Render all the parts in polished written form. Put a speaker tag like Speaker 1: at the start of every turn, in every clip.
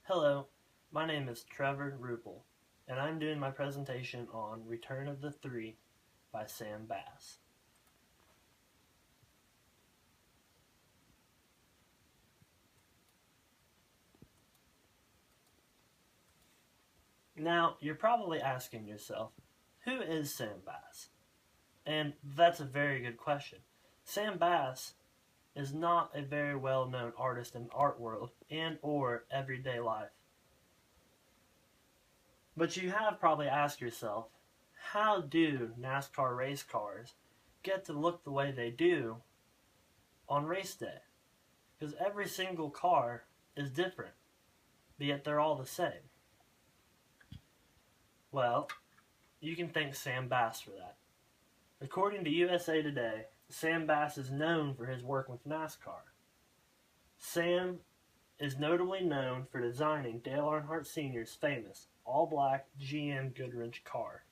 Speaker 1: Hello, my name is Trevor Ruppel, and I'm doing my presentation on Return of the Three by Sam Bass. Now, you're probably asking yourself, who is Sam Bass? And that's a very good question. Sam Bass is not a very well-known artist in the art world and or everyday life. But you have probably asked yourself, how do NASCAR race cars get to look the way they do on race day? Because every single car is different, but yet they're all the same. Well, you can thank Sam Bass for that. According to USA Today, Sam Bass is known for his work with NASCAR. Sam is notably known for designing Dale Earnhardt Sr.'s famous all-black GM Goodwrench car,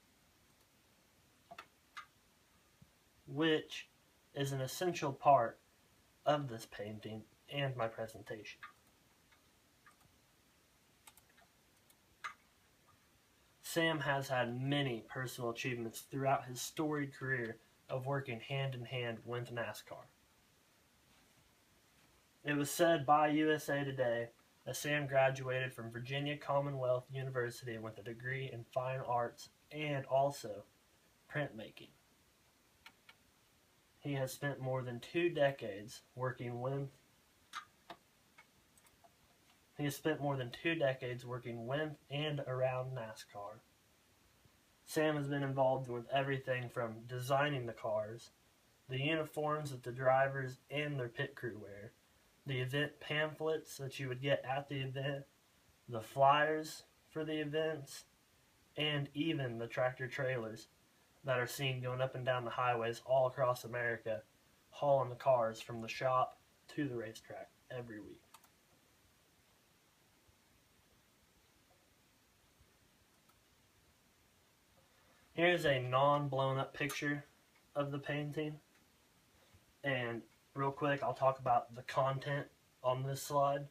Speaker 1: which is an essential part of this painting and my presentation. Sam has had many personal achievements throughout his storied career of working hand in hand with NASCAR. It was said by USA Today that Sam graduated from Virginia Commonwealth University with a degree in fine arts and also printmaking. He has spent more than 2 decades working with and around NASCAR. Sam has been involved with everything from designing the cars, the uniforms that the drivers and their pit crew wear, the event pamphlets that you would get at the event, the flyers for the events, and even the tractor trailers that are seen going up and down the highways all across America, hauling the cars from the shop to the racetrack every week. Here's a non-blown up picture of the painting, and real quick I'll talk about the content on this slide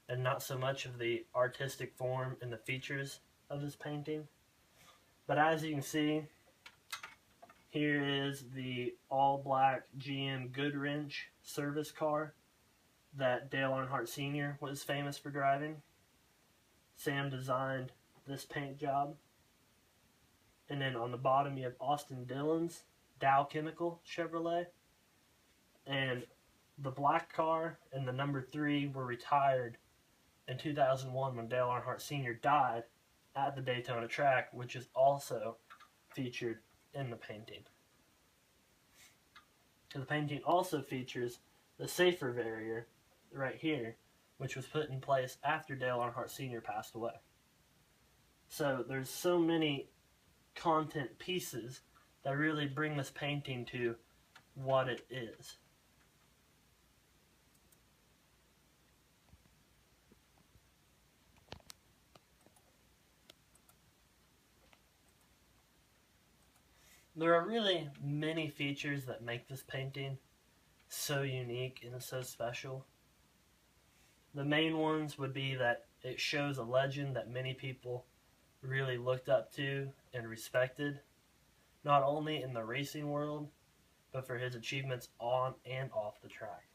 Speaker 1: and not so much of the artistic form and the features of this painting. But as you can see, here is the all-black GM Goodwrench service car that Dale Earnhardt Sr. was famous for driving. Sam designed this paint job. And then on the bottom you have Austin Dillon's Dow Chemical Chevrolet. And the black car and the number 3 were retired in 2001 when Dale Earnhardt Sr. died at the Daytona track, which is also featured in the painting. The painting also features the Safer Barrier right here, which was put in place after Dale Earnhardt Sr. passed away. So there's so many content pieces that really bring this painting to what it is. There are really many features that make this painting so unique and so special. The main ones would be that it shows a legend that many people really looked up to and respected, not only in the racing world, but for his achievements on and off the track.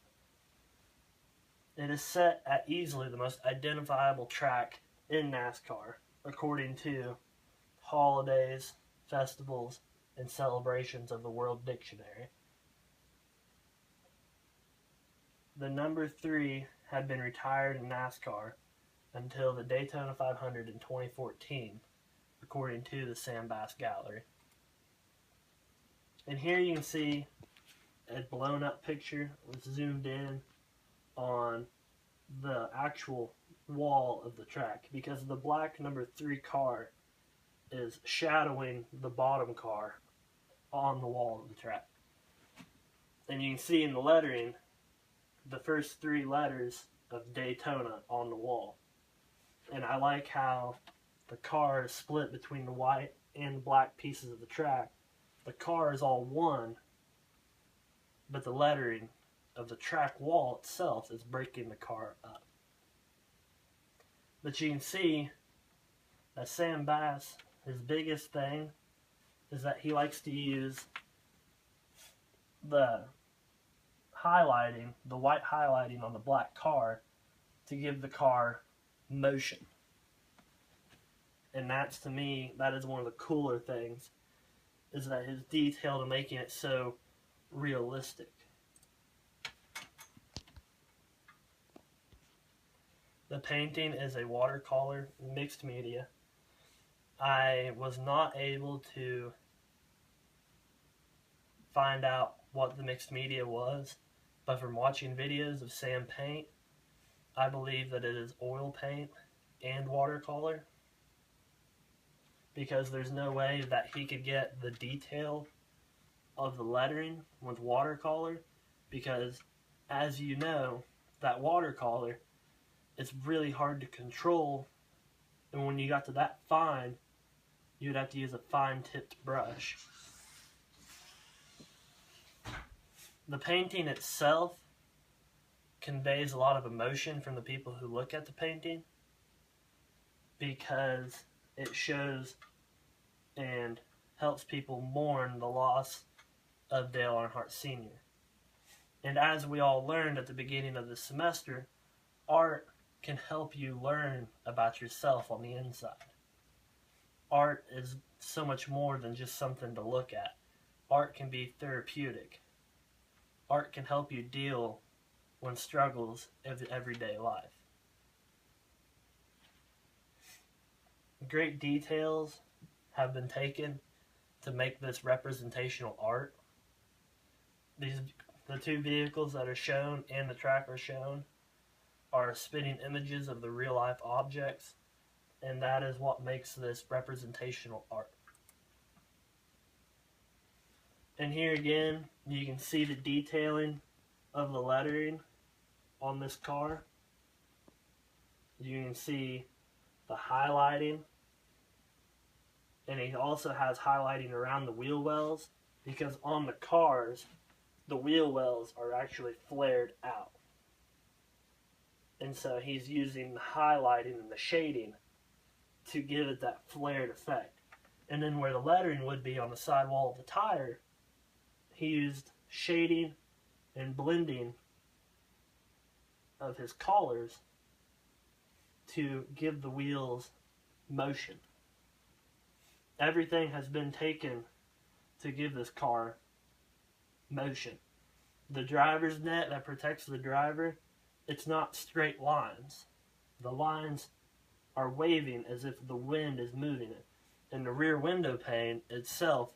Speaker 1: It is set at easily the most identifiable track in NASCAR, according to holidays, festivals, and celebrations of the World Dictionary. The number 3 had been retired in NASCAR until the Daytona 500 in 2014, according to the Sam Bass Gallery. And here you can see a blown up picture with zoomed in on the actual wall of the track, because the black number 3 car is shadowing the bottom car on the wall of the track. And you can see in the lettering the first 3 letters of Daytona on the wall. And I like how the car is split between the white and black pieces of the track. The car is all one, but the lettering of the track wall itself is breaking the car up. But you can see that Sam Bass, his biggest thing is that he likes to use the highlighting, the white highlighting on the black car to give the car motion. And that's, to me, that is one of the cooler things, is that his detail to making it so realistic. The painting is a watercolor mixed media. I was not able to find out what the mixed media was, but from watching videos of Sam paint, I believe that it is oil paint and watercolor, because there's no way that he could get the detail of the lettering with watercolor, because as you know, that watercolor, it's really hard to control, and when you got to that fine, you'd have to use a fine-tipped brush. The painting itself conveys a lot of emotion from the people who look at the painting, because it shows and helps people mourn the loss of Dale Earnhardt Sr. And as we all learned at the beginning of the semester, art can help you learn about yourself on the inside. Art is so much more than just something to look at. Art can be therapeutic. Art can help you deal with struggles of everyday life. Great details have been taken to make this representational art. The two vehicles that are shown and the track are shown are spitting images of the real life objects, and that is what makes this representational art. And here again, you can see the detailing of the lettering on this car. You can see the highlighting, and he also has highlighting around the wheel wells, because on the cars, the wheel wells are actually flared out. And so he's using the highlighting and the shading to give it that flared effect. And then where the lettering would be on the sidewall of the tire, he used shading and blending of his collars to give the wheels motion. Everything has been taken to give this car motion. The driver's net that protects the driver, it's not straight lines. The lines are waving as if the wind is moving it. And the rear window pane itself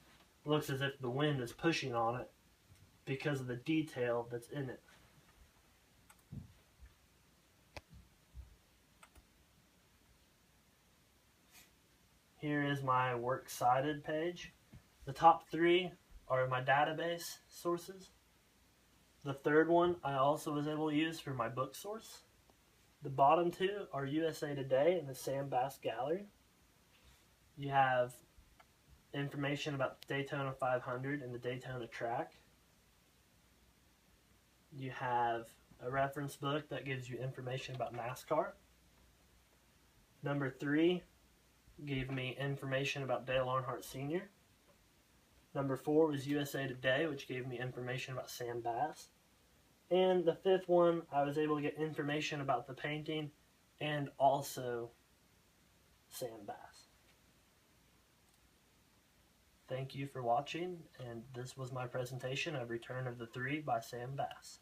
Speaker 1: looks as if the wind is pushing on it because of the detail that's in it. Here is my works cited page. The top three are my database sources. The third one I also was able to use for my book source. The bottom two are USA Today and the Sam Bass Gallery. You have information about the Daytona 500 and the Daytona track. You have a reference book that gives you information about NASCAR. Number 3 gave me information about Dale Earnhardt Sr. Number 4 was USA Today, which gave me information about Sam Bass. And the 5th one, I was able to get information about the painting and also Sam Bass. Thank you for watching, and this was my presentation of Return of the Three by Sam Bass.